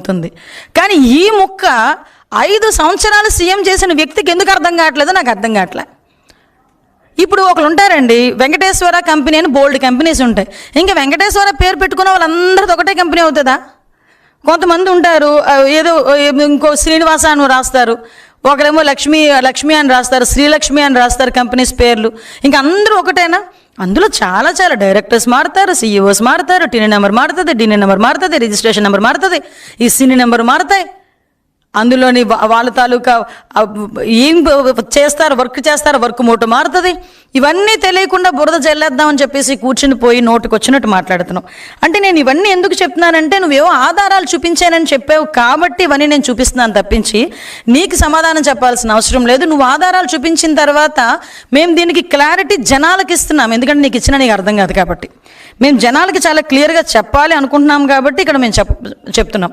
గుర్తుంది. కానీ ఈ ముక్క 5 సంవత్సరాలు సీఎం చేసిన వ్యక్తికి ఎందుకు అర్థం కావట్లేదో నాకు అర్థం కావట్లే. ఇప్పుడు ఒకరు ఉంటారండి, వెంకటేశ్వర కంపెనీ అని బోల్డ్ కంపెనీస్ ఉంటాయి. ఇంకా వెంకటేశ్వర పేరు పెట్టుకున్న వాళ్ళందరిది ఒకటే కంపెనీ అవుతుందా? కొంతమంది ఉంటారు, ఏదో ఇంకో శ్రీనివాస అని రాస్తారు, ఒకరేమో లక్ష్మి అని రాస్తారు, శ్రీలక్ష్మి అని రాస్తారు కంపెనీస్ పేర్లు. ఇంకా అందరూ ఒకటేనా? అందులో చాలా డైరెక్టర్స్ మారుతారు, సీఈఓస్ మారుతారు, టీనీ నెంబర్ మారుతుంది, డీనీ నెంబర్ మారుతుంది, రిజిస్ట్రేషన్ నెంబర్ మారుతుంది, ఈ సినీ నెంబర్ మారుతాయి. అందులోని వాళ్ళ తాలూకా ఏం చేస్తారు, వర్క్ మోటో మారుతుంది. ఇవన్నీ తెలియకుండా బురద జల్లేద్దామని చెప్పేసి కూర్చుని పోయి నోటికి వచ్చినట్టు మాట్లాడుతున్నావు. అంటే నేను ఇవన్నీ ఎందుకు చెప్తున్నానంటే, నువ్వేవో ఆధారాలు చూపించానని చెప్పావు కాబట్టి ఇవన్నీ నేను చూపిస్తున్నాను తప్పించి నీకు సమాధానం చెప్పాల్సిన అవసరం లేదు. నువ్వు ఆధారాలు చూపించిన తర్వాత మేము దీనికి క్లారిటీ జనాలకు ఇస్తున్నాం, ఎందుకంటే నీకు ఇచ్చినా నీకు అర్థం కాదు కాబట్టి. మేము జనాలకి చాలా క్లియర్గా చెప్పాలి అనుకుంటున్నాం కాబట్టి ఇక్కడ మేము చెప్తున్నాం.